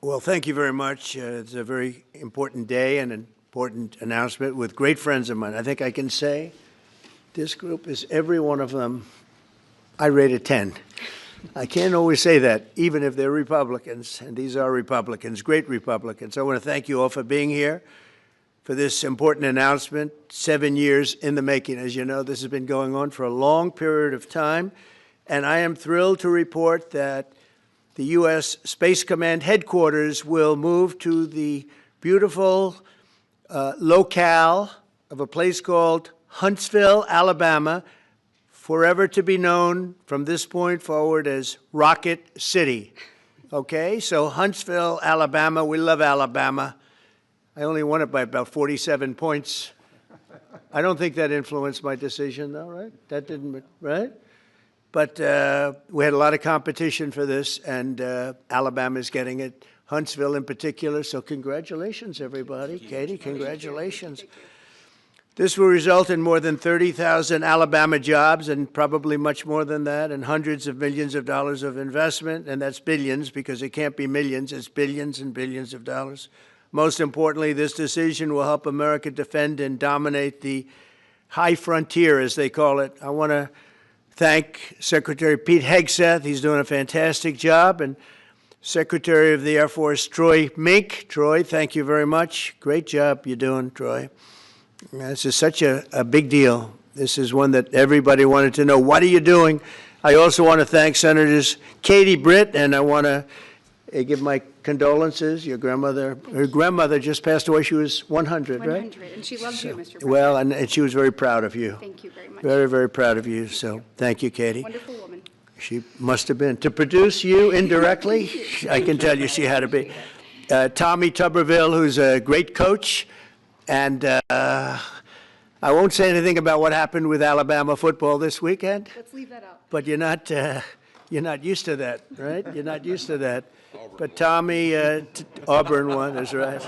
Well, thank you very much. It's a very important day and an important announcement with great friends of mine. I think I can say this group is every one of them, I rate a 10. I can't always say that, even if they're Republicans, and these are Republicans, great Republicans. I want to thank you all for being here for this important announcement, 7 years in the making. As you know, this has been going on for a long period of time, and I am thrilled to report that the U.S. Space Command headquarters will move to the beautiful locale of a place called Huntsville, Alabama, forever to be known from this point forward as Rocket City. Okay, so Huntsville, Alabama, we love Alabama. I only won it by about 47 points. I don't think that influenced my decision, though, right? That didn't, right? But we had a lot of competition for this, and Alabama's getting it, Huntsville in particular. So congratulations, everybody. Katie, congratulations. This will result in more than 30,000 Alabama jobs, and probably much more than that, and hundreds of millions of dollars of investment, and that's billions, because it can't be millions, it's billions and billions of dollars. Most importantly, this decision will help America defend and dominate the high frontier, as they call it. I want to thank Secretary Pete Hegseth. He's doing a fantastic job. And Secretary of the Air Force, Troy Mink. Troy, thank you very much. Great job you're doing, Troy. This is such a big deal. This is one that everybody wanted to know. What are you doing? I also want to thank Senators Katie Britt, and I want to give my condolences. Your grandmother, her grandmother just passed away. She was 100, right? 100, and she loves you, Mr. President. Well, and she was very proud of you. Thank you very much. Very, very proud of you. So thank you, Katie. Wonderful woman. She must have been. To produce you indirectly, I can tell you she had to be. Tommy Tuberville, who's a great coach. And I won't say anything about what happened with Alabama football this weekend. Let's leave that out. But you're not used to that, right? You're not used to that. But Tommy, Auburn won, is right.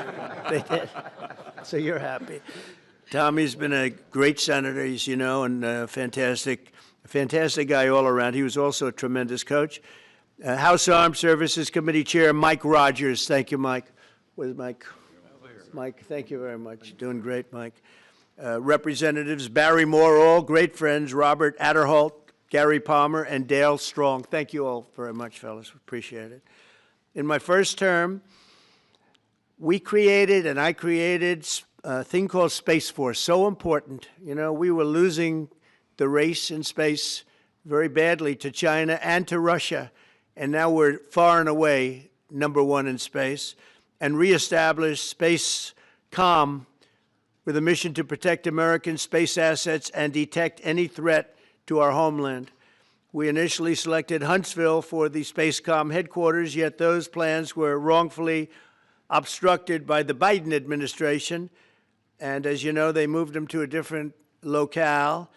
They did. So you're happy. Tommy's been a great senator, as you know, and a fantastic guy all around. He was also a tremendous coach. House Armed Services Committee Chair Mike Rogers. Thank you, Mike. Where's Mike? Mike, thank you very much. Doing great, Mike. Representatives Barry Morall, great friends, Robert Adderholt, Gary Palmer, and Dale Strong. Thank you all very much, fellas. Appreciate it. In my first term, I created a thing called Space Force, so important. You know, we were losing the race in space very badly to China and to Russia, and now we're far and away #1 in space, and reestablished SpaceCom with a mission to protect American space assets and detect any threat to our homeland. We initially selected Huntsville for the SpaceCom headquarters, yet those plans were wrongfully obstructed by the Biden administration. And as you know, they moved them to a different locale.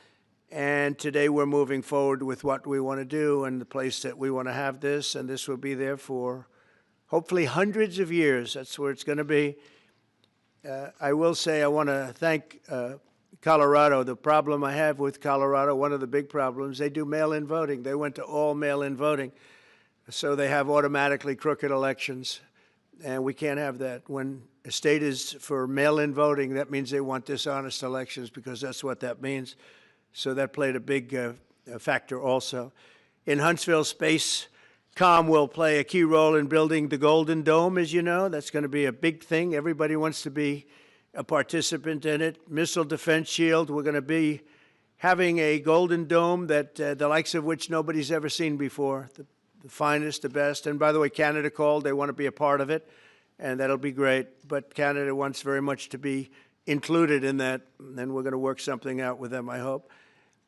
And today we're moving forward with what we want to do and the place that we want to have this. And this will be there for hopefully hundreds of years. That's where it's going to be. I will say I want to thank Colorado. The problem I have with Colorado, one of the big problems, they do mail-in voting. They went to all mail-in voting. So they have automatically crooked elections. And we can't have that. When a state is for mail-in voting, that means they want dishonest elections, because that's what that means. So that played a big factor also. In Huntsville, SpaceCom will play a key role in building the Golden Dome, as you know. That's going to be a big thing. Everybody wants to be a participant in it. Missile Defense Shield, we're going to be having a Golden Dome that the likes of which nobody's ever seen before, the finest, the best. And by the way, Canada called. They want to be a part of it, and that'll be great. But Canada wants very much to be included in that, and we're going to work something out with them, I hope.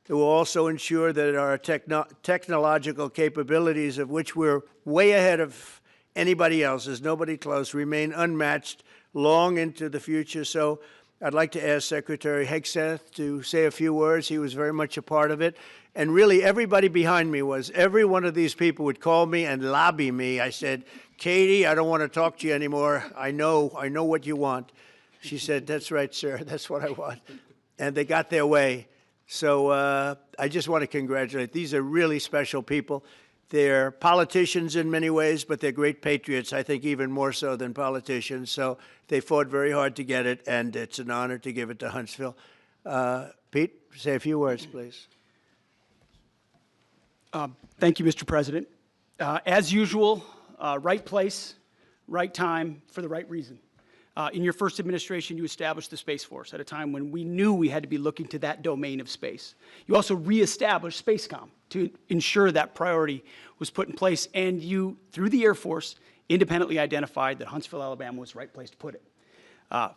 It will also ensure that our technological capabilities, of which we're way ahead of anybody else, there's nobody close, remain unmatched long into the future. So I'd like to ask Secretary Hegseth to say a few words. He was very much a part of it. And really, everybody behind me was. Every one of these people would call me and lobby me. I said, Katie, I don't want to talk to you anymore. I know what you want. She said, that's right, sir. That's what I want. And they got their way. So I just want to congratulate. These are really special people. They're politicians in many ways, but they're great patriots, I think even more so than politicians. So they fought very hard to get it, and it's an honor to give it to Huntsville. Pete, say a few words, please. Thank you, Mr. President. As usual, right place, right time, for the right reason. In your first administration, you established the Space Force at a time when we knew we had to be looking to that domain of space. You also reestablished SpaceCom to ensure that priority was put in place, and you, through the Air Force, independently identified that Huntsville, Alabama was the right place to put it.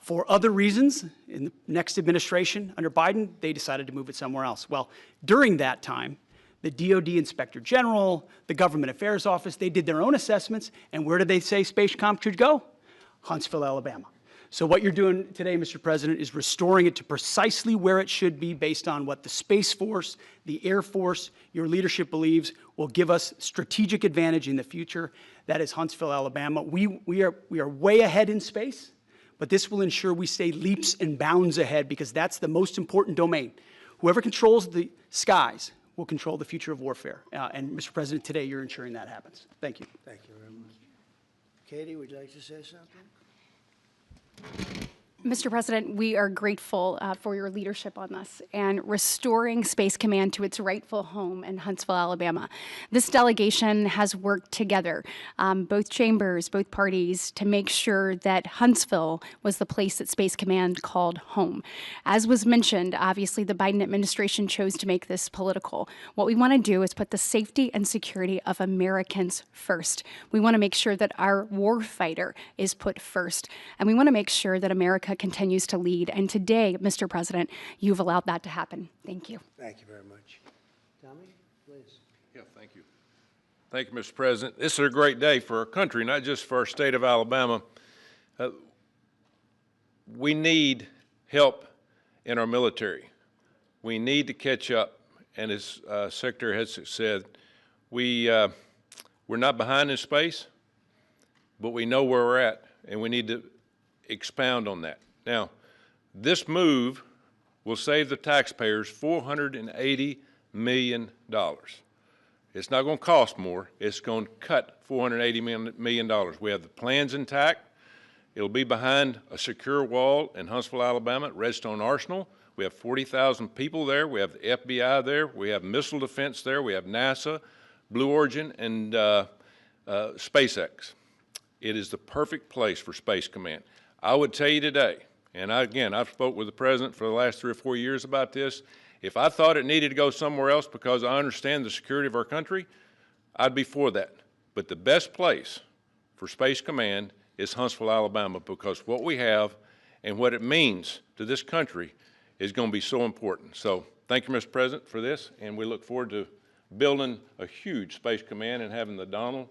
For other reasons, in the next administration, under Biden, they decided to move it somewhere else. Well, during that time, the DoD Inspector General, the Government Affairs Office, they did their own assessments, and where did they say SpaceCom should go? Huntsville, Alabama. So what you're doing today, Mr. President, is restoring it to precisely where it should be based on what the Space Force, the Air Force, your leadership believes will give us strategic advantage in the future. That is Huntsville, Alabama. We are way ahead in space, but this will ensure we stay leaps and bounds ahead because that's the most important domain. Whoever controls the skies will control the future of warfare. And Mr. President, today you're ensuring that happens. Thank you. Thank you very much. Katie, would you like to say something? Mr. President, we are grateful for your leadership on this and restoring Space Command to its rightful home in Huntsville, Alabama. This delegation has worked together, both chambers, both parties, to make sure that Huntsville was the place that Space Command called home. As was mentioned, obviously the Biden administration chose to make this political. What we want to do is put the safety and security of Americans first. We want to make sure that our war fighter is put first, and we want to make sure that America continues to lead. And today, Mr. President, you've allowed that to happen. Thank you. Thank you very much. Tommy, please. Yeah, thank you. Thank you, Mr. President. This is a great day for our country, not just for our state of Alabama. We need help in our military. We need to catch up. And as Secretary Hegseth said, we're not behind in space, but we know where we're at, and we need to expound on that. Now, this move will save the taxpayers $480 million. It's not going to cost more. It's going to cut $480 million. We have the plans intact. It'll be behind a secure wall in Huntsville, Alabama, at Redstone Arsenal. We have 40,000 people there. We have the FBI there. We have missile defense there. We have NASA, Blue Origin, and SpaceX. It is the perfect place for Space Command. I would tell you today, and I've spoke with the President for the last 3 or 4 years about this, if I thought it needed to go somewhere else because I understand the security of our country, I'd be for that. But the best place for Space Command is Huntsville, Alabama, because what we have and what it means to this country is going to be so important. So thank you, Mr. President, for this, and we look forward to building a huge Space Command and having the Donald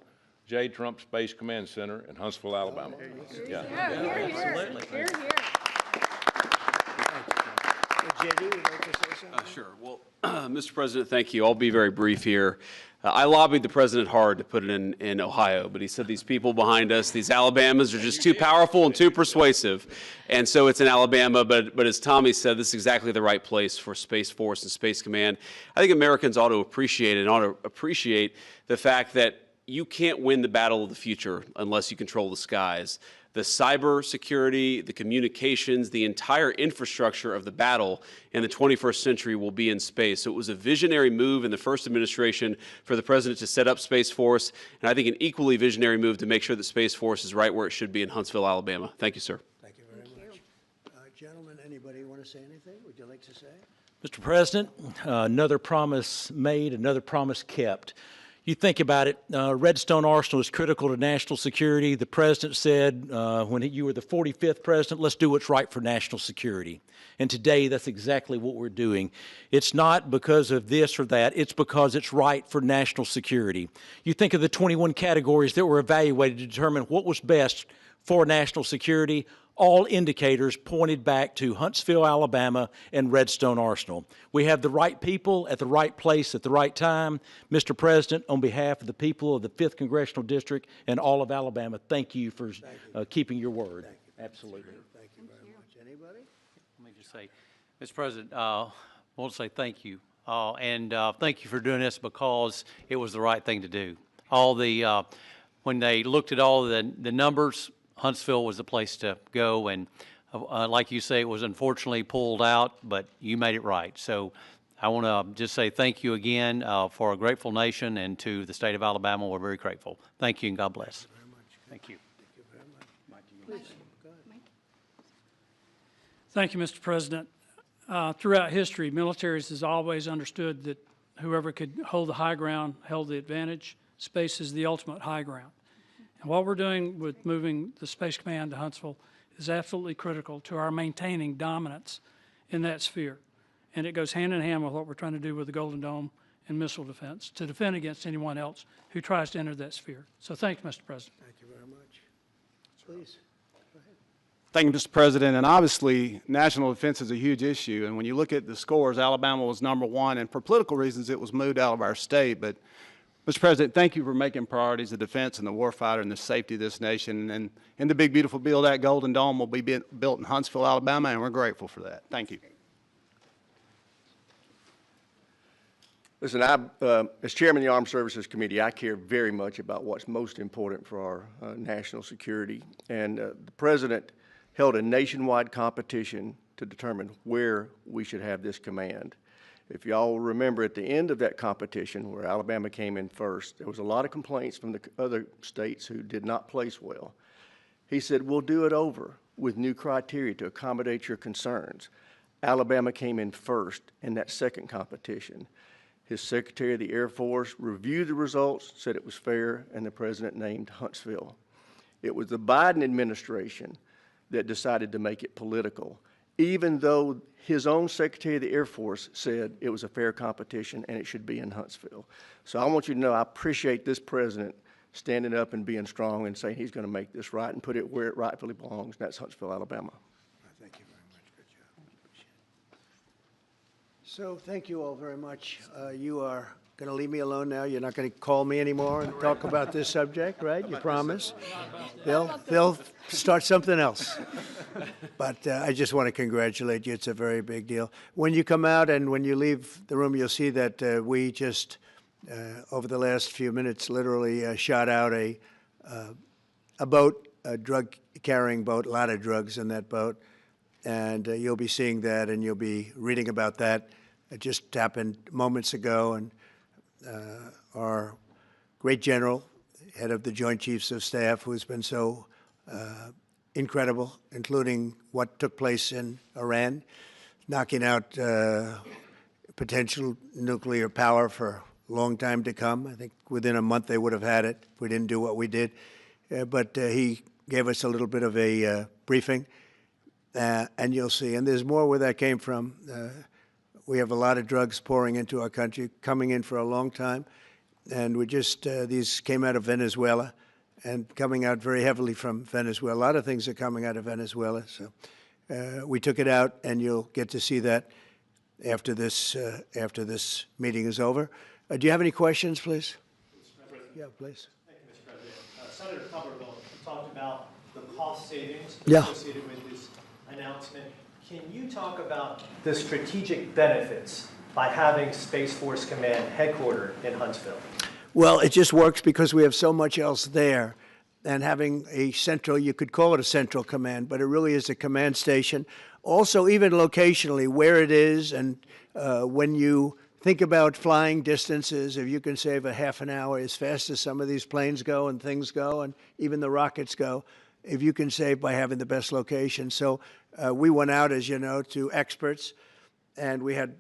J. Trump Space Command Center in Huntsville, Alabama. Here, here. Here, here. JD, would you like to say something? Sure. Well, Mr. President, thank you. I'll be very brief here. I lobbied the president hard to put it in Ohio, but he said these people behind us, these Alabamas, are just too powerful and too persuasive. And so it's in Alabama, but as Tommy said, this is exactly the right place for Space Force and Space Command. I think Americans ought to appreciate the fact that you can't win the battle of the future unless you control the skies. The cyber security, the communications, the entire infrastructure of the battle in the 21st century will be in space. So it was a visionary move in the first administration for the president to set up Space Force, and I think an equally visionary move to make sure that Space Force is right where it should be in Huntsville, Alabama. Thank you, sir. Thank you very much. Gentlemen, anybody want to say anything? Would you like to say? Mr. President, another promise made, another promise kept. You think about it, Redstone Arsenal is critical to national security. The president said when you were the 45th president, let's do what's right for national security. And today, that's exactly what we're doing. It's not because of this or that. It's because it's right for national security. You think of the 21 categories that were evaluated to determine what was best for national security. All indicators pointed back to Huntsville, Alabama, and Redstone Arsenal. We have the right people at the right place at the right time. Mr. President, on behalf of the people of the 5th Congressional District and all of Alabama, thank you for keeping your word. Absolutely. Thank you very much. Anybody? Let me just say, Mr. President, I want to say thank you and thank you for doing this because it was the right thing to do. When they looked at all the numbers, Huntsville was the place to go, and like you say, it was unfortunately pulled out, but you made it right. So I want to just say thank you again for a grateful nation, and to the state of Alabama, we're very grateful. Thank you, and God bless. Thank you. Thank you, Mr. President. Throughout history, militaries has always understood that whoever could hold the high ground held the advantage. Space is the ultimate high ground. And what we're doing with moving the Space Command to Huntsville is absolutely critical to our maintaining dominance in that sphere. And it goes hand in hand with what we're trying to do with the Golden Dome and missile defense, to defend against anyone else who tries to enter that sphere. So thank you, Mr. President. Thank you very much. Please. Thank you, Mr. President. And obviously, national defense is a huge issue. And when you look at the scores, Alabama was #1. And for political reasons, it was moved out of our state. But, Mr. President, thank you for making priorities the defense and the warfighter and the safety of this nation. And in the big, beautiful bill, that Golden Dome will be built in Huntsville, Alabama, and we're grateful for that. Thank you. Listen, as chairman of the Armed Services Committee, I care very much about what's most important for our national security. And the President held a nationwide competition to determine where we should have this command. If y'all remember, at the end of that competition, where Alabama came in first, there was a lot of complaints from the other states who did not place well. He said, we'll do it over with new criteria to accommodate your concerns. Alabama came in first in that second competition. His Secretary of the Air Force reviewed the results, said it was fair, and the President named Huntsville. It was the Biden administration that decided to make it political, even though his own Secretary of the Air Force said it was a fair competition and it should be in Huntsville. So I want you to know I appreciate this President standing up and being strong and saying he's going to make this right and put it where it rightfully belongs, and that's Huntsville, Alabama. Thank you very much. Good job. Appreciate it. So thank you all very much. You are going to leave me alone now? You're not going to call me anymore and talk about this subject, right? You promise? They'll start something else. But I just want to congratulate you. It's a very big deal. When you come out and when you leave the room, you'll see that we just, over the last few minutes, literally shot out a boat, a drug-carrying boat, a lot of drugs in that boat. And you'll be seeing that, and you'll be reading about that. It just happened moments ago, and our great general, head of the Joint Chiefs of Staff, who's been so incredible, including what took place in Iran, knocking out potential nuclear power for a long time to come. I think within a month they would have had it if we didn't do what we did. But he gave us a little bit of a briefing, and you'll see. And there's more where that came from. We have a lot of drugs pouring into our country, coming in for a long time. And we just, these came out of Venezuela and coming out very heavily from Venezuela. A lot of things are coming out of Venezuela. So we took it out, and you'll get to see that after this meeting is over. Do you have any questions, please? Yeah, please. Thank you, Mr. President. Senator Tuberville talked about the cost savings associated with this announcement. Can you talk about the strategic benefits by having Space Force Command headquartered in Huntsville? Well, it just works because we have so much else there. And having a central, you could call it a central command, but it really is a command station. Also, even locationally, where it is, and when you think about flying distances, if you can save a half an hour as fast as some of these planes go and things go, and even the rockets go, if you can save by having the best location. So we went out, as you know, to experts, and we had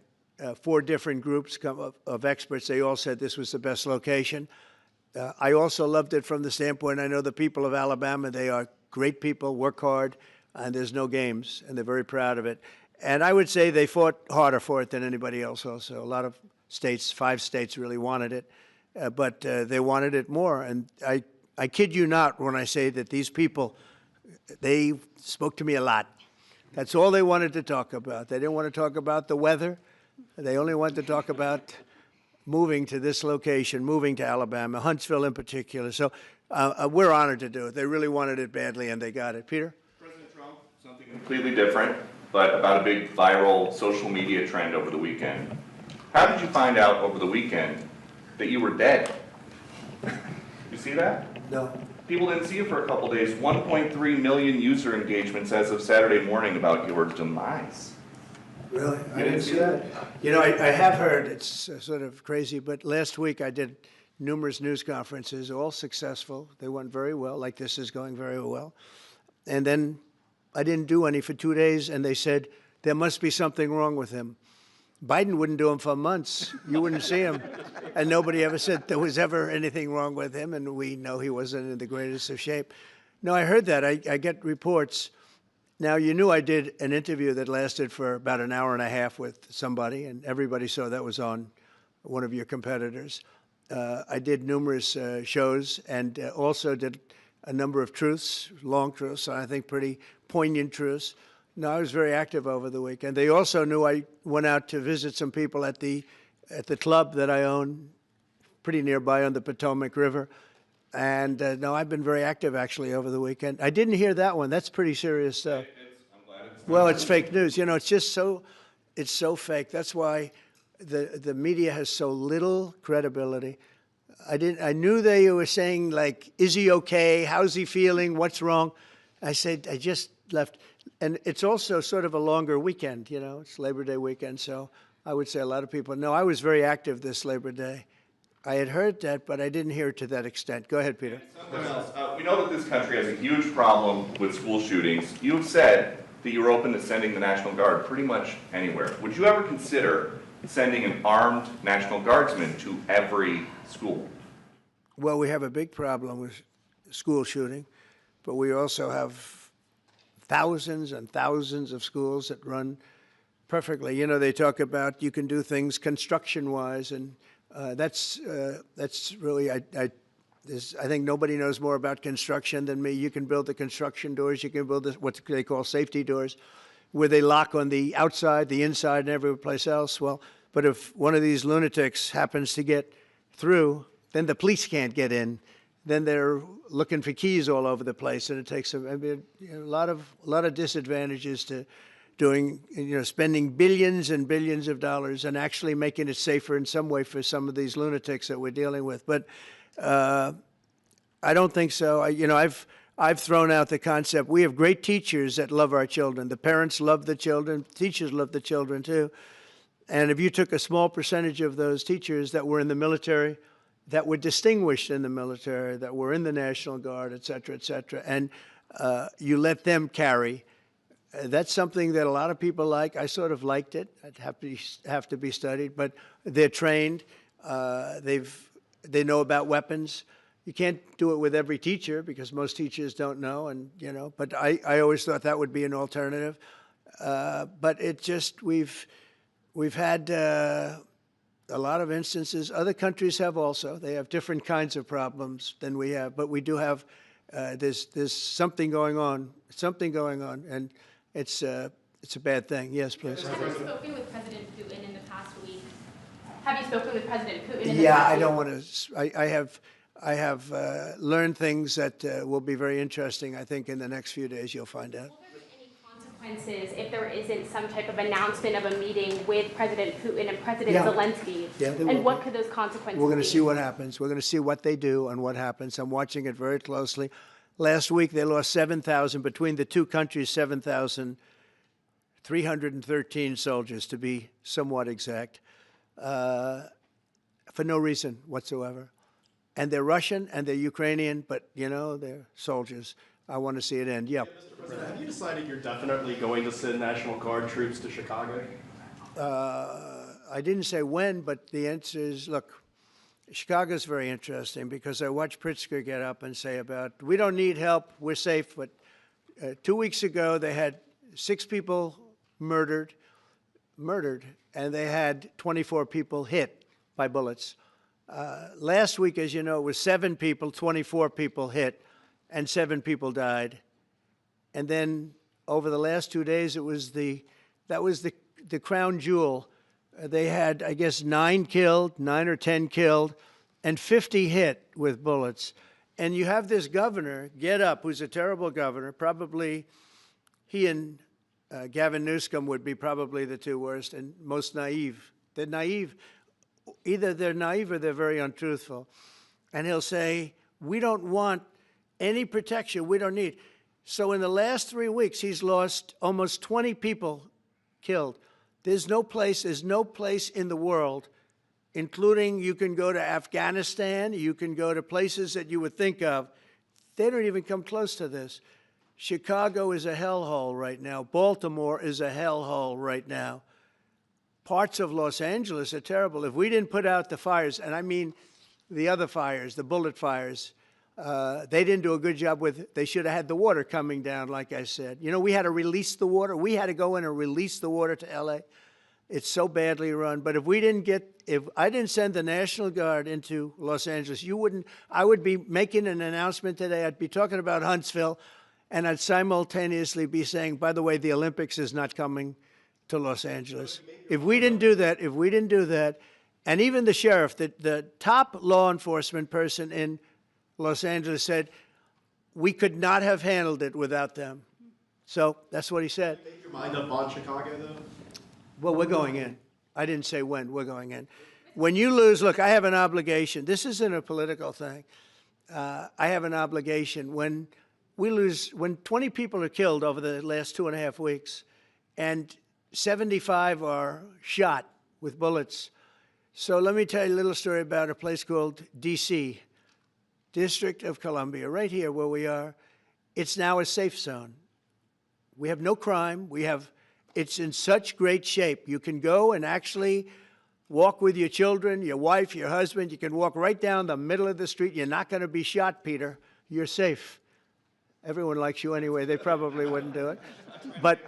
4 different groups of experts. They all said this was the best location. I also loved it from the standpoint, I know the people of Alabama, they are great people, work hard, and there's no games, and they're very proud of it. And I would say they fought harder for it than anybody else also. A lot of states, 5 states really wanted it, but they wanted it more. And I kid you not when I say that these people, they spoke to me a lot. That's all they wanted to talk about. They didn't want to talk about the weather. They only wanted to talk about moving to this location, moving to Alabama, Huntsville in particular. So we're honored to do it. They really wanted it badly, and they got it. Peter? President Trump, something completely different, but about a big viral social media trend over the weekend. How did you find out over the weekend that you were dead? You see that? No. People didn't see you for a couple days. 1.3 million user engagements as of Saturday morning about your demise. Really? I didn't see that? You know, I have heard, it's sort of crazy, but last week I did numerous news conferences, all successful. They went very well, like this is going very well. And then I didn't do any for 2 days, and they said, there must be something wrong with him. Biden wouldn't do them for months. You wouldn't see him. And nobody ever said there was ever anything wrong with him, and we know he wasn't in the greatest of shape. No, I heard that. I get reports. Now, you knew I did an interview that lasted for about an hour and a half with somebody, and everybody saw that was on one of your competitors. I did numerous shows and also did a number of truths, long truths, and I think pretty poignant truths. No, I was very active over the weekend. They also knew I went out to visit some people at the club that I own, pretty nearby on the Potomac River. And no, I've been very active actually over the weekend. I didn't hear that one. That's pretty serious stuff. Well, it's fake news. You know, it's just it's so fake. That's why the media has so little credibility. I knew they were saying, like, is he okay? How's he feeling? What's wrong? I said, I just left. And it's also sort of a longer weekend, you know, it's Labor Day weekend. So I would say a lot of people, no, I was very active this Labor Day. I had heard that, but I didn't hear it to that extent. Go ahead, Peter. We know that this country has a huge problem with school shootings. You've said that you're open to sending the National Guard pretty much anywhere. Would you ever consider sending an armed National Guardsman to every school? Well, we have a big problem with school shooting, but we also have thousands and thousands of schools that run perfectly. You know, they talk about you can do things construction-wise, and that's really, I think nobody knows more about construction than me. You can build the construction doors. You can build what they call safety doors, where they lock on the outside, the inside, and every place else. Well, but if one of these lunatics happens to get through, then the police can't get in. Then they're looking for keys all over the place, and it takes a lot of disadvantages to doing, you know, spending billions and billions of dollars and actually making it safer in some way for some of these lunatics that we're dealing with. But I don't think so. I've thrown out the concept. We have great teachers that love our children. The parents love the children. Teachers love the children too. And if you took a small percentage of those teachers that were in the military, that were distinguished in the military, that were in the National Guard, et cetera, and you let them carry, that's something that a lot of people like. I sort of liked it. I'd have to be studied, but they're trained. They know about weapons. You can't do it with every teacher because most teachers don't know, and you know. But I always thought that would be an alternative. But it just we've had a lot of instances. Other countries have also. They have different kinds of problems than we have, but we do have. There's something going on. And it's a bad thing. Yes, please. Have you spoken with President Putin in the past week? Have you spoken with President Putin in the past week? Yeah, I don't want to. I have learned things that will be very interesting. I think in the next few days you'll find out. Consequences if there isn't some type of announcement of a meeting with President Putin and President Zelensky? Yeah, and what could those consequences be? We're going to see what happens. We're going to see what they do and what happens. I'm watching it very closely. Last week, they lost 7,000, between the two countries, 7,313 soldiers, to be somewhat exact, for no reason whatsoever. And they're Russian and they're Ukrainian, but, you know, they're soldiers. I want to see it end. Yeah. Mr. President, have you decided you're definitely going to send National Guard troops to Chicago? I didn't say when, but the answer is, look, Chicago's very interesting because I watched Pritzker get up and say about, we don't need help, we're safe. But 2 weeks ago, they had 6 people murdered, and they had 24 people hit by bullets. Last week, as you know, it was 7 people, 24 people hit, and 7 people died. And then over the last 2 days, that was the crown jewel. They had, I guess, 9 or 10 killed, and 50 hit with bullets. And you have this governor get up, who's a terrible governor. Probably he and Gavin Newsom would be probably the 2 worst and most naive They're naive. Either they're naive or they're very untruthful. And he'll say, we don't want any protection. We don't need. So in the last 3 weeks, he's lost almost 20 people killed. There's no place in the world, including you can go to Afghanistan, you can go to places that you would think of. They don't even come close to this. Chicago is a hellhole right now. Baltimore is a hellhole right now. Parts of Los Angeles are terrible. If we didn't put out the fires, and I mean the other fires, the bullet fires, they didn't do a good job with, they should have had the water coming down, like I said. You know, we had to release the water. We had to go in and release the water to LA. It's so badly run. But if I didn't send the National Guard into Los Angeles, I would be making an announcement today. I'd be talking about Huntsville, and I'd simultaneously be saying, by the way, the Olympics is not coming to Los Angeles. If we didn't do that, and even the sheriff, the top law enforcement person in Los Angeles said, we could not have handled it without them. So that's what he said. Make your mind up on Chicago, though? Well, we're going in. I didn't say when. We're going in. When you lose, look, I have an obligation. This isn't a political thing. I have an obligation. When we lose, when 20 people are killed over the last 2.5 weeks, and 75 are shot with bullets. So let me tell you a little story about a place called D.C., District of Columbia, right here where we are. It's now a safe zone. We have no crime. It's in such great shape. You can go and actually walk with your children, your wife, your husband. You can walk right down the middle of the street. You're not going to be shot, Peter. You're safe. Everyone likes you anyway. They probably wouldn't do it. But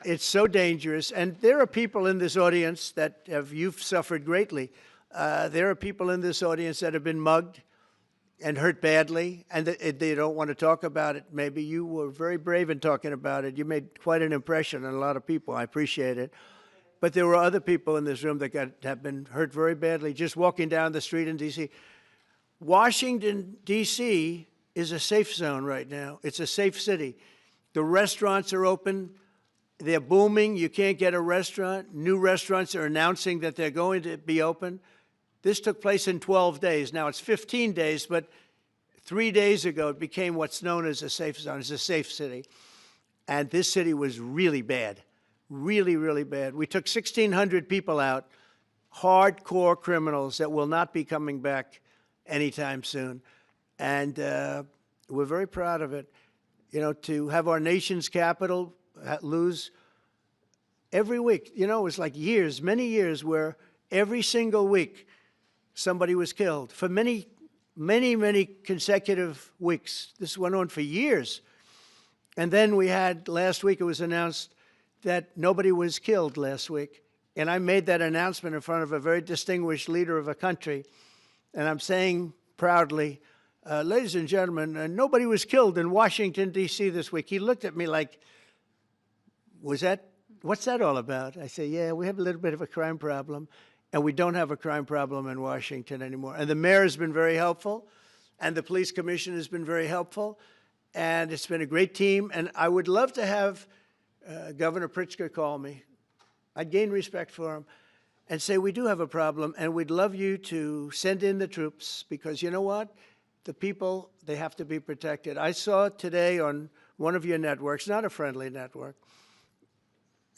it's so dangerous. And there are people in this audience that you've suffered greatly. There are people in this audience that have been mugged and hurt badly, and they don't want to talk about it. Maybe you were very brave in talking about it. You made quite an impression on a lot of people. I appreciate it. But there were other people in this room that have been hurt very badly just walking down the street in D.C. Washington, D.C. is a safe zone right now. It's a safe city. The restaurants are open. They're booming. You can't get a restaurant. New restaurants are announcing that they're going to be open. This took place in 12 days. Now, it's 15 days, but 3 days ago, it became what's known as a safe zone. It's a safe city. And this city was really bad, really, really bad. We took 1,600 people out, hardcore criminals that will not be coming back anytime soon. And we're very proud of it. You know, to have our nation's capital lose every week. You know, it was like years, many years, where every single week, somebody was killed for many, many, many consecutive weeks. This went on for years. And then we had, last week it was announced that nobody was killed last week. And I made that announcement in front of a very distinguished leader of a country. And I'm saying proudly, ladies and gentlemen, nobody was killed in Washington, D.C. this week. He looked at me like, what's that all about? I say, yeah, we have a little bit of a crime problem. And we don't have a crime problem in Washington anymore. And the mayor has been very helpful, and the police commission has been very helpful, and it's been a great team. And I would love to have Governor Pritzker call me. I'd gain respect for him and say, we do have a problem, and we'd love you to send in the troops, because you know what? The people, they have to be protected. I saw today on one of your networks, not a friendly network,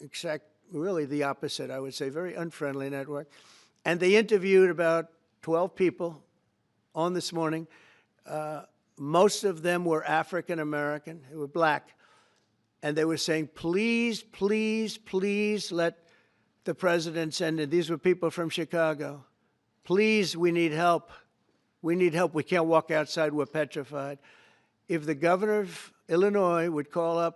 except really the opposite, I would say, very unfriendly network. And they interviewed about 12 people on this morning. Most of them were African American, they were black. And they were saying, please, please, please let the president send in. These were people from Chicago. Please, we need help. We need help. We can't walk outside. We're petrified. If the governor of Illinois would call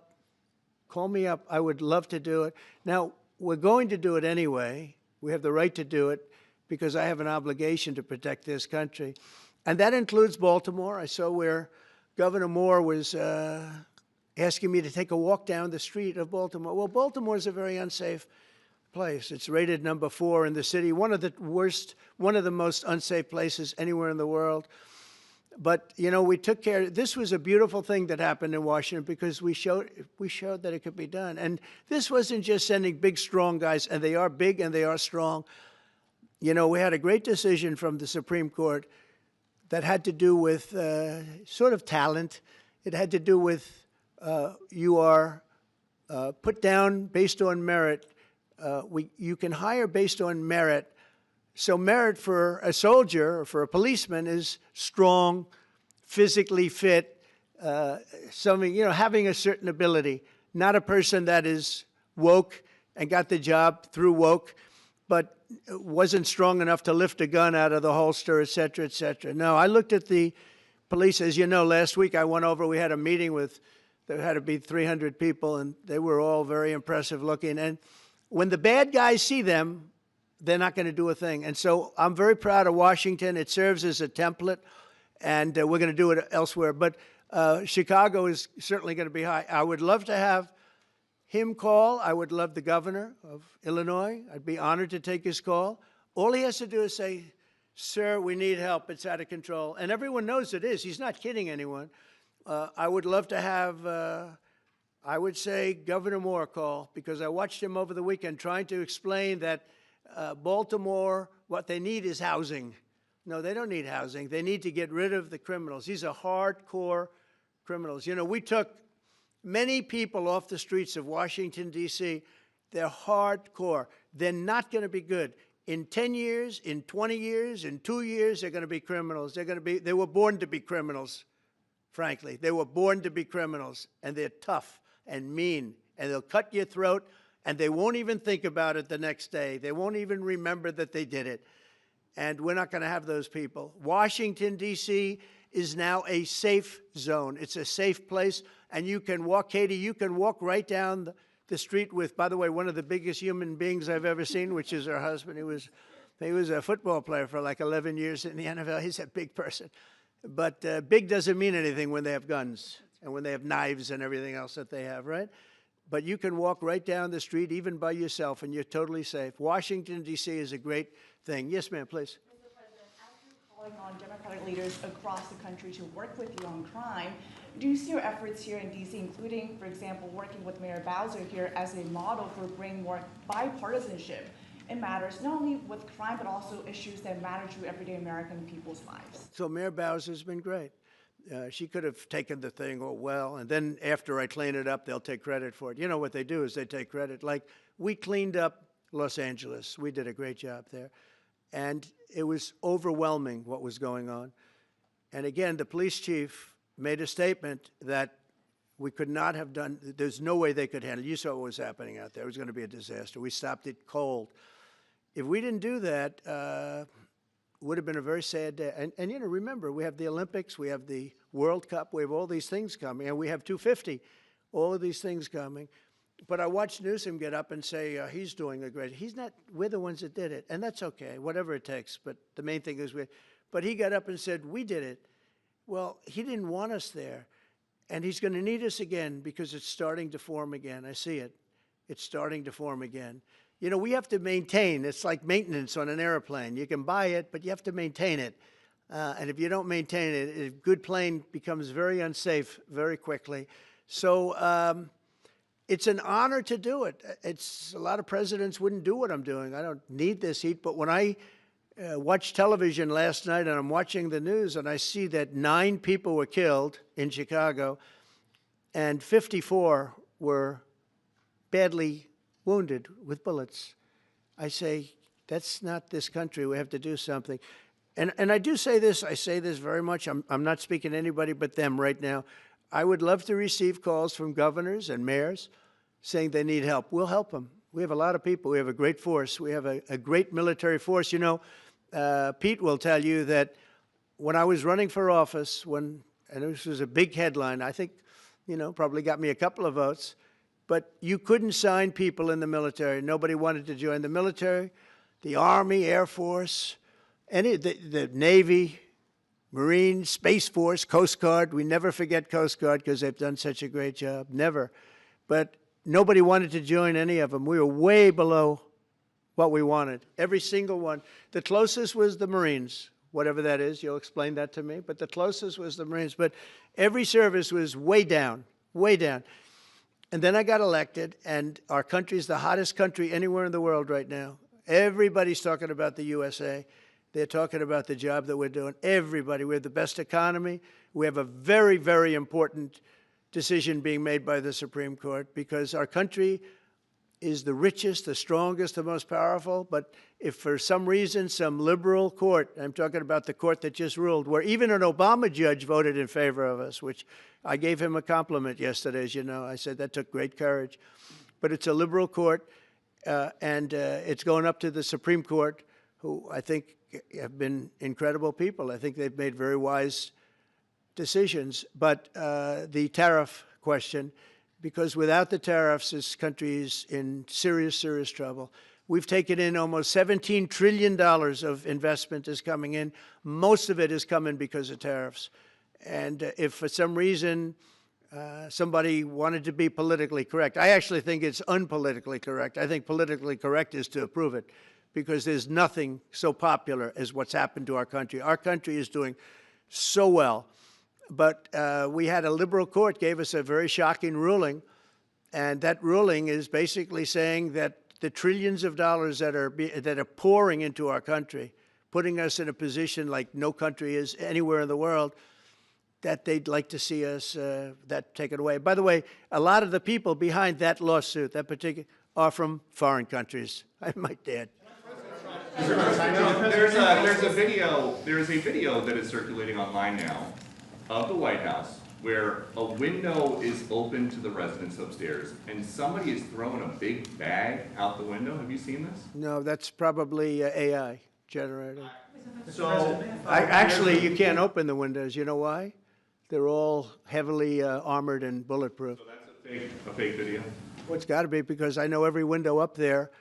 me up, I would love to do it. Now, we're going to do it anyway. We have the right to do it because I have an obligation to protect this country. And that includes Baltimore. I saw where Governor Moore was asking me to take a walk down the street of Baltimore. Well, Baltimore is a very unsafe place. It's rated number 4 in the city, one of the most unsafe places anywhere in the world. But, you know, we took care. This was a beautiful thing that happened in Washington because we showed that it could be done. And this wasn't just sending big, strong guys, and they are big and they are strong, You know, we had a great decision from the Supreme Court that had to do with sort of talent. It had to do with you are put down based on merit. You can hire based on merit. So merit for a soldier or for a policeman is strong, physically fit, something, you know, having a certain ability, not a person that is woke and got the job through woke, but wasn't strong enough to lift a gun out of the holster, et cetera, et cetera. No, I looked at the police. As you know, last week I went over, we had a meeting with, there had to be 300 people, and they were all very impressive looking. And when the bad guys see them, they're not going to do a thing. And so I'm very proud of Washington. It serves as a template, and we're going to do it elsewhere. But Chicago is certainly going to be high. I would love to have him call. I would love the governor of Illinois. I'd be honored to take his call. All he has to do is say, sir, we need help. It's out of control. And everyone knows it is. He's not kidding anyone. I would love to have, I would say, Governor Moore call, because I watched him over the weekend trying to explain that Baltimore, what they need is housing. No, they don't need housing. They need to get rid of the criminals. These are hardcore criminals. You know, we took many people off the streets of Washington, D.C. They're hardcore. They're not going to be good. In 10 years, in 20 years, in 2 years, they're going to be criminals. They were born to be criminals, frankly. They were born to be criminals, and they're tough and mean, and they'll cut your throat, and they won't even think about it the next day. They won't even remember that they did it. And we're not going to have those people. Washington, D.C. is now a safe zone. It's a safe place. And you can walk, Katie, you can walk right down the street with, by the way, one of the biggest human beings I've ever seen, which is her husband. He was a football player for like 11 years in the NFL. He's a big person. But big doesn't mean anything when they have guns and when they have knives and everything else that they have, right? But you can walk right down the street, even by yourself, and you're totally safe. Washington, D.C. is a great thing. Yes, ma'am, please. Mr. President, as you're calling on Democratic leaders across the country to work with you on crime, do you see your efforts here in D.C., including, for example, working with Mayor Bowser here as a model for bringing more bipartisanship in matters not only with crime, but also issues that matter to everyday American people's lives? So Mayor Bowser's been great. She could have taken the thing, oh, well, and then after I clean it up, they'll take credit for it. You know what they do is they take credit. Like, we cleaned up Los Angeles. We did a great job there. And it was overwhelming what was going on. And again, the police chief made a statement that we could not have done, there's no way they could handle it. You saw what was happening out there. It was going to be a disaster. We stopped it cold. If we didn't do that, would have been a very sad day. And, you know, remember, we have the Olympics, we have the World Cup, we have all these things coming, and we have 250, all of these things coming. But I watched Newsom get up and say he's doing a great, he's not, we're the ones that did it, and that's okay, whatever it takes, but the main thing is but he got up and said, we did it. Well, he didn't want us there, and he's going to need us again because it's starting to form again. I see it. It's starting to form again. You know, we have to maintain. It's like maintenance on an airplane. You can buy it, but you have to maintain it. And if you don't maintain it, a good plane becomes very unsafe very quickly. So it's an honor to do it. A lot of presidents wouldn't do what I'm doing. I don't need this heat. But when I watched television last night and I'm watching the news and I see that 9 people were killed in Chicago and 54 were badly wounded with bullets, I say, that's not this country. We have to do something. And I do say this, I say this very much. I'm not speaking to anybody but them right now. I would love to receive calls from governors and mayors saying they need help. We'll help them. We have a lot of people. We have a great force. We have a great military force. You know, Pete will tell you that when I was running for office, and this was a big headline, I think, you know, probably got me a couple of votes, but you couldn't sign people in the military. Nobody wanted to join the military, the Army, Air Force, the Navy, Marines, Space Force, Coast Guard. We never forget Coast Guard because they've done such a great job. Never. But nobody wanted to join any of them. We were way below what we wanted. Every single one. The closest was the Marines, whatever that is. You'll explain that to me. But the closest was the Marines. But every service was way down, way down. And then I got elected, and our country is the hottest country anywhere in the world right now. Everybody's talking about the USA. They're talking about the job that we're doing. Everybody. We have the best economy. We have a very, very important decision being made by the Supreme Court because our country is the richest, the strongest, the most powerful. But if for some reason some liberal court, I'm talking about the court that just ruled, where even an Obama judge voted in favor of us, which I gave him a compliment yesterday, as you know. I said that took great courage. But it's a liberal court, and it's going up to the Supreme Court, who I think have been incredible people. I think they've made very wise decisions. But the tariff question, because without the tariffs, this country is in serious, serious trouble. We've taken in almost $17 trillion of investment is coming in. Most of it is coming because of tariffs. And if for some reason somebody wanted to be politically correct, I actually think it's unpolitically correct. I think politically correct is to approve it because there's nothing so popular as what's happened to our country. Our country is doing so well. But we had a liberal court gave us a very shocking ruling, and that ruling is basically saying that the trillions of dollars that are pouring into our country, putting us in a position like no country is anywhere in the world, that they'd like to see us that taken away. By the way, a lot of the people behind that lawsuit, that particular, are from foreign countries. I might add. There's a video that is circulating online now of the White House where a window is open to the residents upstairs and somebody is throwing a big bag out the window. Have you seen this? No, that's probably AI generated. So, Actually, you can't open the windows. You know why? They're all heavily armored and bulletproof. So that's a fake video? Well, it's got to be because I know every window up there.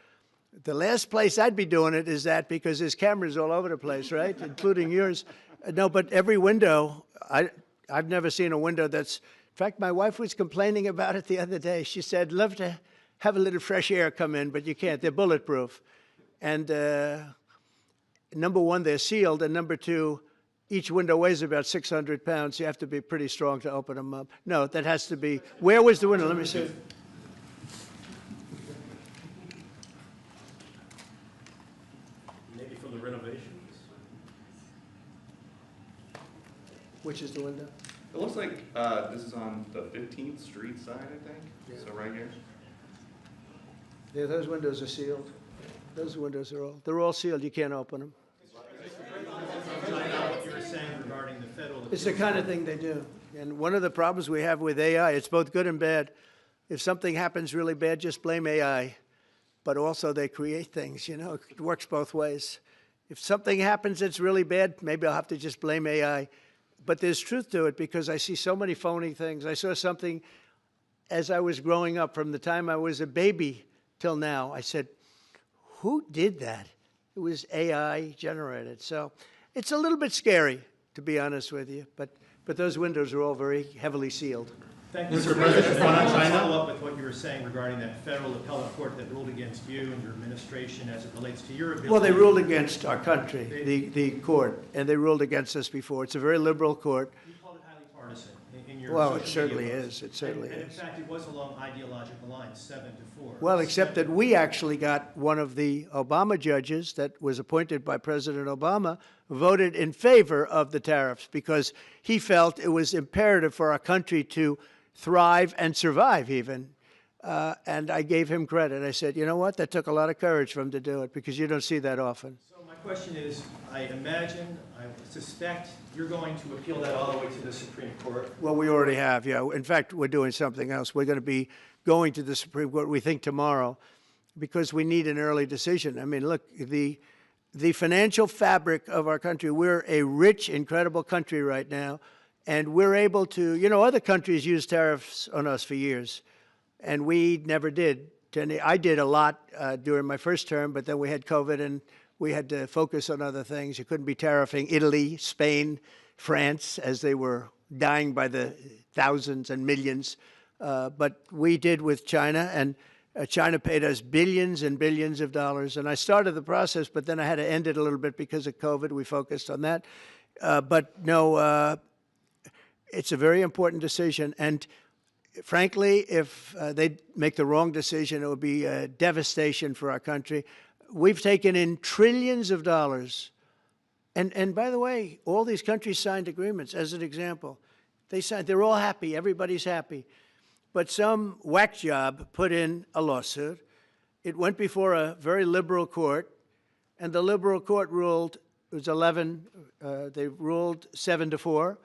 The last place I'd be doing it is that because there's cameras all over the place, right, including yours. No, but every window, I've never seen a window that's, in fact, my wife was complaining about it the other day. She said, love to have a little fresh air come in, but you can't. They're bulletproof. And number one, they're sealed, and number two, each window weighs about 600 pounds. You have to be pretty strong to open them up. No, that has to be, where was the window? Let me see. maybe from the renovations? Which is the window? It looks like this is on the 15th Street side, I think. Yeah. So right here. Yeah, those windows are sealed. Those windows are they're all sealed. You can't open them. What you were saying regarding the federal. It's the kind of thing they do. And one of the problems we have with AI, it's both good and bad. If something happens really bad, just blame AI. But also they create things, you know, it works both ways. If something happens that's really bad, maybe I'll have to just blame AI. But there's truth to it because I see so many phony things. I saw something as I was growing up from the time I was a baby till now. I said, who did that? It was AI generated. So it's a little bit scary, to be honest with you. But those windows are all very heavily sealed. Thank you, Mr. President. I want to follow up with what you were saying regarding that federal appellate court that ruled against you and your administration as it relates to your ability. Well, they ruled against our country, the court, and they ruled against us before. It's a very liberal court. You called it highly partisan in your Well, social it certainly media posts. is. It certainly and is. in fact, it was along ideological lines, 7-4. Well, except that we actually got one of the Obama judges that was appointed by President Obama voted in favor of the tariffs because he felt it was imperative for our country to thrive and survive even. And I gave him credit. I said, you know what? That took a lot of courage for him to do it because you don't see that often. So my question is, I suspect you're going to appeal that all the way to the Supreme Court. Well, we already have, yeah. In fact, we're doing something else. We're going to be going to the Supreme Court, we think, tomorrow because we need an early decision. I mean, look, the financial fabric of our country, we're a rich, incredible country right now. And we're able to, you know, other countries use tariffs on us for years, and we never did. I did a lot during my first term, but then we had COVID, and we had to focus on other things. You couldn't be tariffing Italy, Spain, France, as they were dying by the thousands and millions. But we did with China, and China paid us billions and billions of dollars. And I started the process, but then I had to end it a little bit because of COVID. We focused on that. But no, it's a very important decision, and frankly, if they make the wrong decision, it would be a devastation for our country. We've taken in trillions of dollars. And by the way, all these countries signed agreements, as an example. They're all happy, everybody's happy. But some whack job put in a lawsuit. It went before a very liberal court, and the liberal court ruled, it was 11, they ruled 7-4,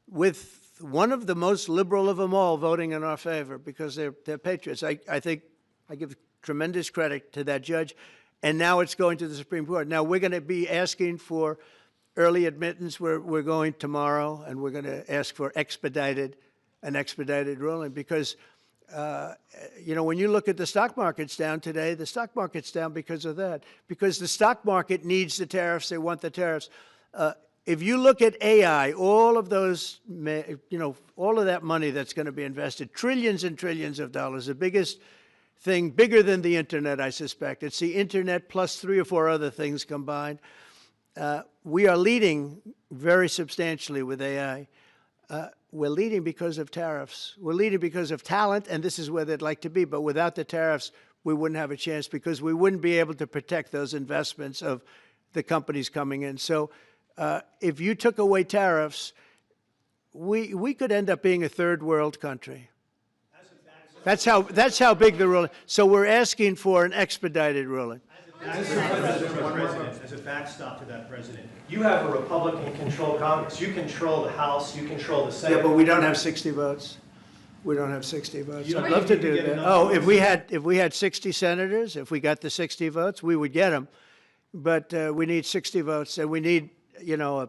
with one of the most liberal of them all voting in our favor because they're patriots. I think I give tremendous credit to that judge. And now it's going to the Supreme Court. Now we're going to be asking for early admittance. We're going tomorrow, and we're going to ask for an expedited ruling because, you know, when you look at the stock market's down today, the stock market's down because of that. Because the stock market needs the tariffs. They want the tariffs. If you look at AI, all of those, you know, all of that money that's going to be invested, trillions and trillions of dollars, the biggest thing, bigger than the internet, I suspect. It's the internet plus 3 or 4 other things combined. We are leading very substantially with AI. We're leading because of tariffs. We're leading because of talent, and this is where they'd like to be. But without the tariffs, we wouldn't have a chance because we wouldn't be able to protect those investments of the companies coming in. So if you took away tariffs, we could end up being a third world country. That's how big the ruling. So we're asking for an expedited ruling. As a backstop to that, President, you have a Republican-controlled Congress. You control the House. You control the Senate. Yeah, but we don't have 60 votes. We don't have 60 votes. I'd love to do that. Oh, if we had 60 senators, if we got the 60 votes, we would get them. But we need 60 votes, and we need, you know, a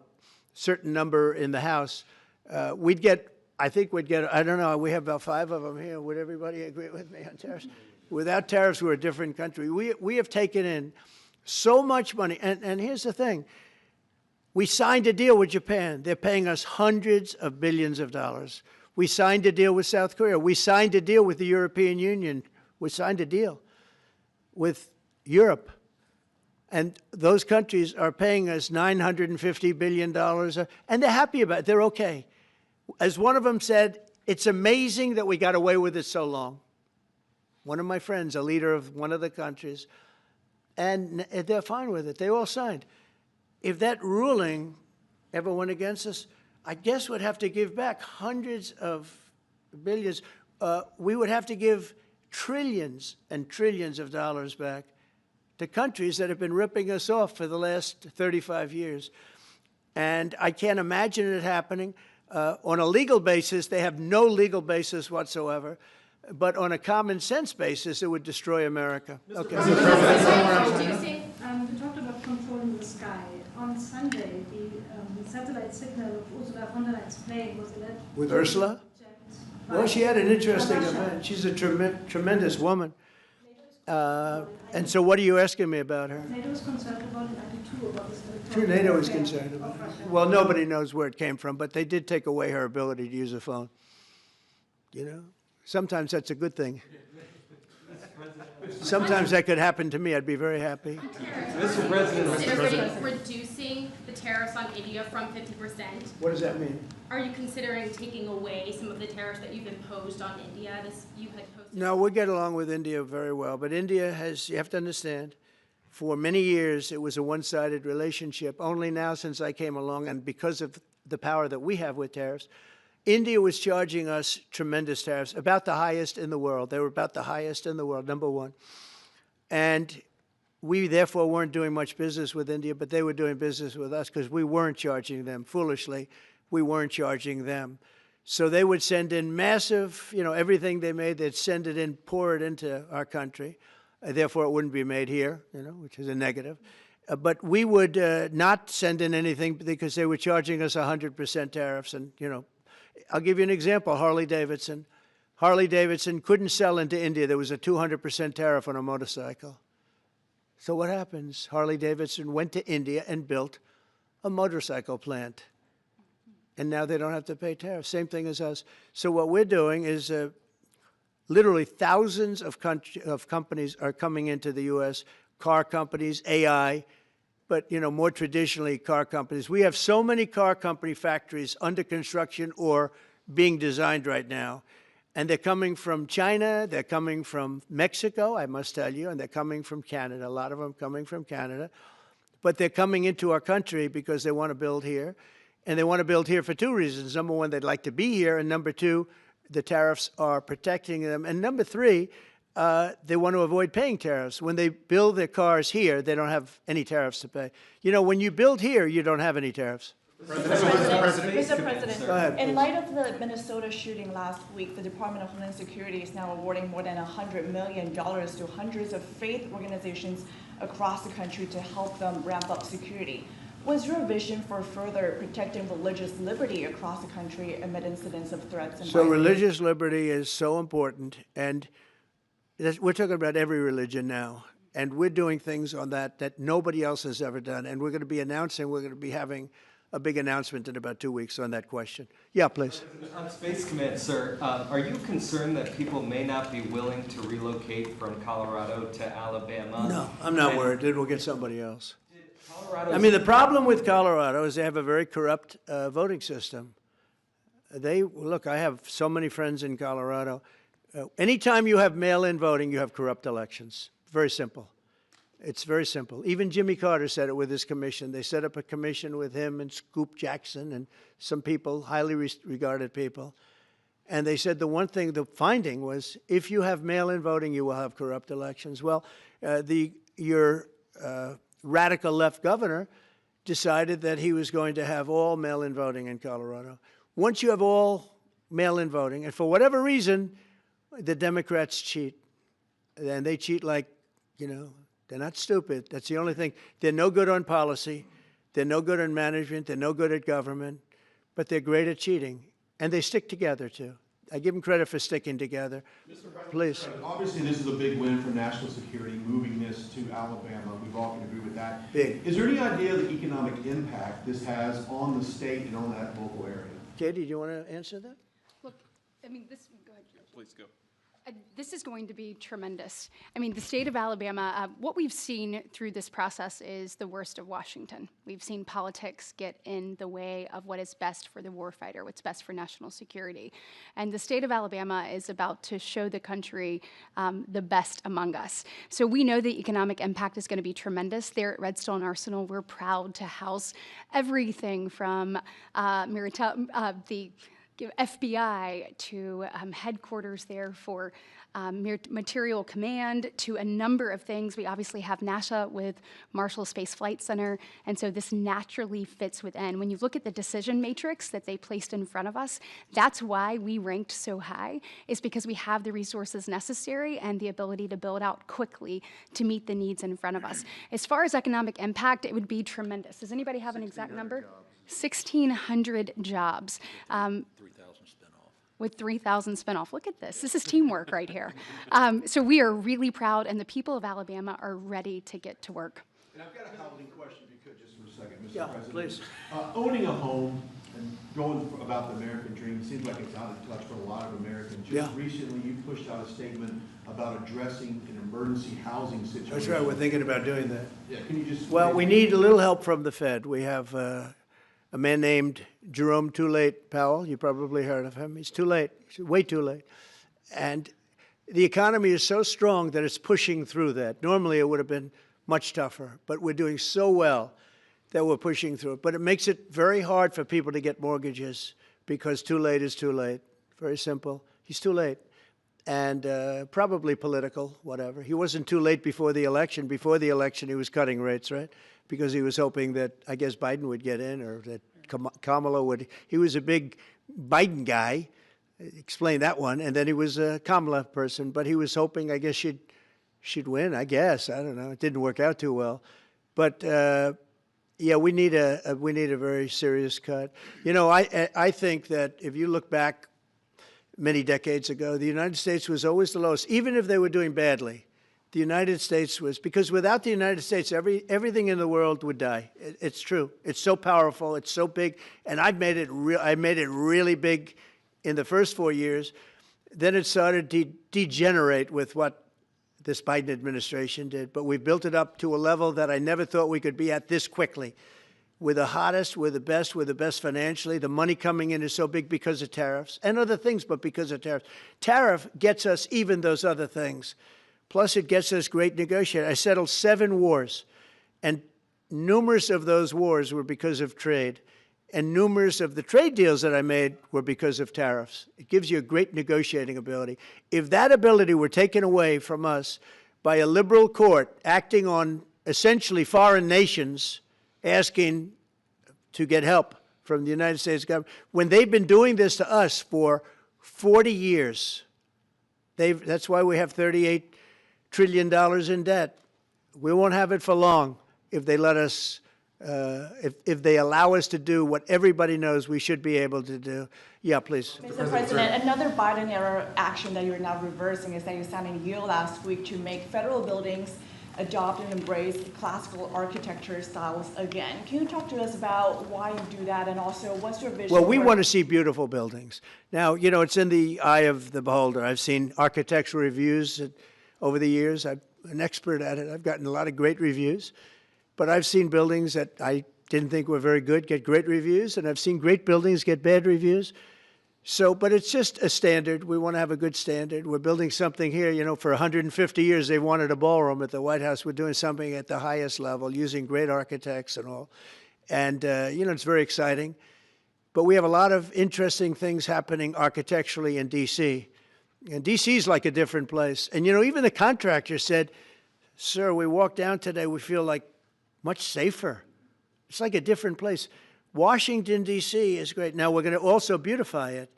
certain number in the House. I think we'd get, I don't know, we have about 5 of them here. Would everybody agree with me on tariffs? Without tariffs, we're a different country. We have taken in so much money. And here's the thing. We signed a deal with Japan. They're paying us hundreds of billions of dollars. We signed a deal with South Korea. We signed a deal with the European Union. We signed a deal with Europe. And those countries are paying us $950 billion. And they're happy about it. They're okay. As one of them said, it's amazing that we got away with it so long. One of my friends, a leader of one of the countries, and they're fine with it. They all signed. If that ruling ever went against us, I guess we'd have to give back hundreds of billions. We would have to give trillions and trillions of dollars back to countries that have been ripping us off for the last 35 years. And I can't imagine it happening. On a legal basis, they have no legal basis whatsoever. But on a common sense basis, it would destroy America. Okay. You talked about controlling the sky. On Sunday, the satellite signal of Ursula von der Leyen's plane was alleged. With Ursula? Well, she had an interesting event. She's a tremendous woman. And so what are you asking me about her? NATO is concerned about it, about this. Sure, NATO is concerned about it. Well, nobody knows where it came from, but they did take away her ability to use a phone. You know? Sometimes that's a good thing. Sometimes that could happen to me. I'd be very happy. Mr. President, reducing the tariffs on India from 50%. What does that mean? Are you considering taking away some of the tariffs that you've imposed on India? No, we get along with India very well. But India has, you have to understand, for many years it was a one-sided relationship. Only now since I came along, and because of the power that we have with tariffs, India was charging us tremendous tariffs, about the highest in the world. They were about the highest in the world, #1. And we, therefore, weren't doing much business with India, but they were doing business with us because we weren't charging them. Foolishly, we weren't charging them. So they would send in massive, you know, everything they made, they'd send it in, pour it into our country. Therefore, it wouldn't be made here, you know, which is a negative. But we would not send in anything because they were charging us 100% tariffs. And, you know, I'll give you an example, Harley-Davidson. Harley-Davidson couldn't sell into India. There was a 200% tariff on a motorcycle. So what happens? Harley-Davidson went to India and built a motorcycle plant. And now they don't have to pay tariffs. Same thing as us. So what we're doing is literally thousands of companies are coming into the U.S., car companies, AI, but, you know, more traditionally, car companies. We have so many car company factories under construction or being designed right now. And they're coming from China, they're coming from Mexico, I must tell you, and they're coming from Canada, a lot of them coming from Canada. But they're coming into our country because they want to build here. And they want to build here for two reasons. Number one, they'd like to be here. And number two, the tariffs are protecting them. And number three, they want to avoid paying tariffs. When they build their cars here, they don't have any tariffs to pay. You know, when you build here, you don't have any tariffs. Mr. President, Go ahead, in please. light of the Minnesota shooting last week, the Department of Homeland Security is now awarding more than $100 million to hundreds of faith organizations across the country to help them ramp up security. What's your vision for further protecting religious liberty across the country amid incidents of threats and So violence? religious liberty is so important, and we're talking about every religion now, and we're doing things on that nobody else has ever done, and we're going to be having a big announcement in about 2 weeks on that question. Yeah, please. On Space Command, sir, are you concerned that people may not be willing to relocate from Colorado to Alabama? No, I'm not worried. We'll get somebody else. I mean, the problem with Colorado is they have a very corrupt voting system. Look, I have so many friends in Colorado. Anytime you have mail-in voting, you have corrupt elections. Very simple. It's very simple. Even Jimmy Carter said it with his commission. They set up a commission with him and Scoop Jackson and some people, highly regarded people. And they said the finding was, if you have mail-in voting, you will have corrupt elections. Well, your radical left governor decided that he was going to have all mail-in voting in Colorado. Once you have all mail-in voting, and for whatever reason, the Democrats cheat. And they cheat like, you know, they're not stupid. That's the only thing. They're no good on policy. They're no good on management. They're no good at government. But they're great at cheating. And they stick together, too. I give them credit for sticking together. Please. Obviously, this is a big win for national security, moving this to Alabama. We've all can agree with that. Big. Is there any idea of the economic impact this has on the state and on that local area? Katie, do you want to answer that? Look, I mean, go ahead. Please go. This is going to be tremendous. I mean, the state of Alabama, what we've seen through this process is the worst of Washington. We've seen politics get in the way of what is best for the warfighter, what's best for national security. And the state of Alabama is about to show the country the best among us. So we know the economic impact is going to be tremendous. There at Redstone Arsenal, we're proud to house everything from the FBI to headquarters there for material command to a number of things. We obviously have NASA with Marshall Space Flight Center, and so this naturally fits within. When you look at the decision matrix that they placed in front of us, that's why we ranked so high, is because we have the resources necessary and the ability to build out quickly to meet the needs in front of us. As far as economic impact, it would be tremendous. Does anybody have an exact number? 1,600 jobs. With 3,000 spinoff. Look at this. This is teamwork right here. So we are really proud, and the people of Alabama are ready to get to work. And I've got a housing question, if you could, just for a second, Mr. Yeah, President. please. Owning a home and going about the American dream seems like it's out of touch for a lot of Americans. Just recently, you pushed out a statement about addressing an emergency housing situation. That's right. We're thinking about doing that. Yeah, can you just... Well, we need a little help from the Fed. We have a man named Jerome Too Late Powell. You probably heard of him. He's too late. He's way too late. And the economy is so strong that it's pushing through that. Normally, it would have been much tougher, but we're doing so well that we're pushing through it. But it makes it very hard for people to get mortgages because too late is too late. Very simple. He's too late. And probably political, whatever. He wasn't too late before the election. Before the election, he was cutting rates, right? Because he was hoping that, I guess, Biden would get in or that Kamala would. He was a big Biden guy. Explain that one. And then he was a Kamala person. But he was hoping, I guess, she'd win, I guess. I don't know. It didn't work out too well. But, yeah, we need a very serious cut. You know, I think that if you look back many decades ago, the United States was always the lowest, even if they were doing badly. The United States was, because without the United States, everything in the world would die. It's true. It's so powerful. It's so big. And I made it really big in the first 4 years. Then it started to degenerate with what this Biden administration did. But we built it up to a level that I never thought we could be at this quickly. We're the hottest, we're the best financially. The money coming in is so big because of tariffs and other things, but because of tariffs. Tariff gets us even those other things. Plus, it gets us great negotiators. I settled 7 wars, and numerous of those wars were because of trade. And numerous of the trade deals that I made were because of tariffs. It gives you a great negotiating ability. If that ability were taken away from us by a liberal court acting on essentially foreign nations, asking to get help from the United States government, when they've been doing this to us for 40 years, that's why we have $38 trillion in debt. We won't have it for long if they let us if they allow us to do what everybody knows we should be able to do. Yeah, please. Mr. President, another Biden-era action that you're now reversing is that you signed a deal last week to make federal buildings adopt and embrace classical architecture styles again. Can you talk to us about why you do that, and also what's your vision? Well, we want to see beautiful buildings. Now, you know, it's in the eye of the beholder. I've seen architectural reviews over the years. I'm an expert at it. I've gotten a lot of great reviews. But I've seen buildings that I didn't think were very good get great reviews, and I've seen great buildings get bad reviews. So, but it's just a standard. We want to have a good standard. We're building something here, you know, for 150 years they wanted a ballroom at the White House. We're doing something at the highest level, using great architects and all. And, you know, it's very exciting. But we have a lot of interesting things happening architecturally in D.C. And D.C. is like a different place. And, you know, even the contractor said, sir, we walked down today, we feel like much safer. It's like a different place. Washington, D.C. is great. Now, we're going to also beautify it.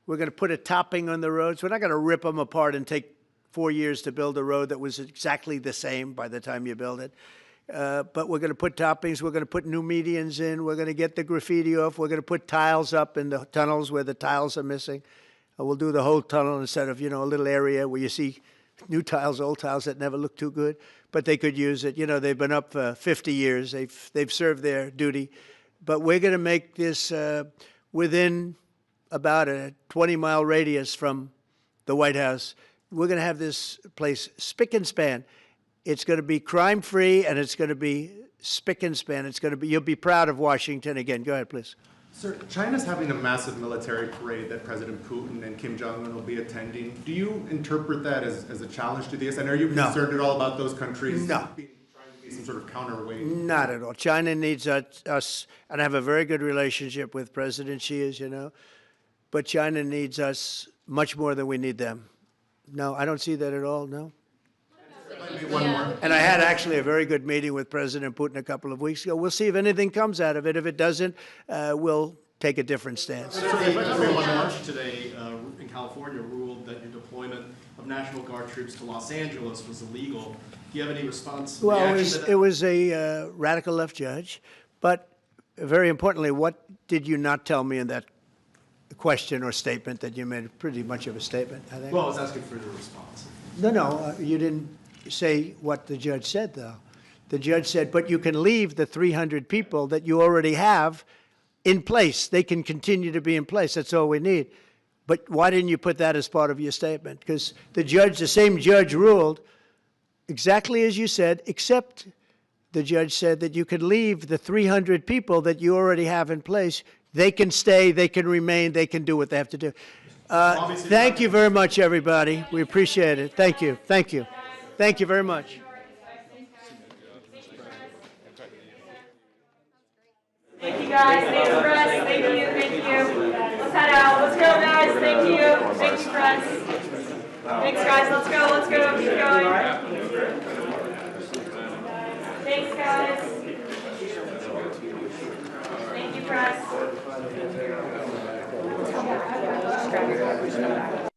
We're going to put a topping on the roads. We're not going to rip them apart and take 4 years to build a road that was exactly the same by the time you build it. But we're going to put toppings. We're going to put new medians in. We're going to get the graffiti off. We're going to put tiles up in the tunnels where the tiles are missing. We'll do the whole tunnel instead of, you know, a little area where you see new tiles, old tiles that never look too good, but they could use it. You know, they've been up for 50 years. They've served their duty. But we're going to make this within about a 20-mile radius from the White House. We're going to have this place spick and span. It's going to be crime-free, and it's going to be spick and span. It's going to be, you'll be proud of Washington again. Go ahead, please. Sir, China's having a massive military parade that President Putin and Kim Jong-un will be attending. Do you interpret that as a challenge to this? And are you concerned at all about those countries trying to be some sort of counterweight? Not at all. China needs us, and I have a very good relationship with President Xi, as you know, but China needs us much more than we need them. No, I don't see that at all, no. And I had actually a very good meeting with President Putin a couple of weeks ago. We'll see if anything comes out of it. If it doesn't, we'll take a different stance. Everyone in March today in California ruled that your deployment of National Guard troops to Los Angeles was illegal. Do you have any response? Well, it was a radical left judge. But very importantly, what did you not tell me in that question or statement that you made? Pretty much of a statement, I think. Well, I was asking for your response. No, you didn't say what the judge said, though. The judge said, but you can leave the 300 people that you already have in place. They can continue to be in place. That's all we need. But why didn't you put that as part of your statement? Because the same judge ruled exactly as you said, except the judge said that you could leave the 300 people that you already have in place. They can stay, they can remain, they can do what they have to do. Thank you very much, everybody. We appreciate it. Thank you. Thank you. Thank you very much. Thank you, guys. Thanks, press. Thank you. Thank you. Let's head out. Let's go, guys. Thank you. Thank you, press. Thanks, guys. Let's go. Let's go. Keep going. Thanks, guys. Thank you, press.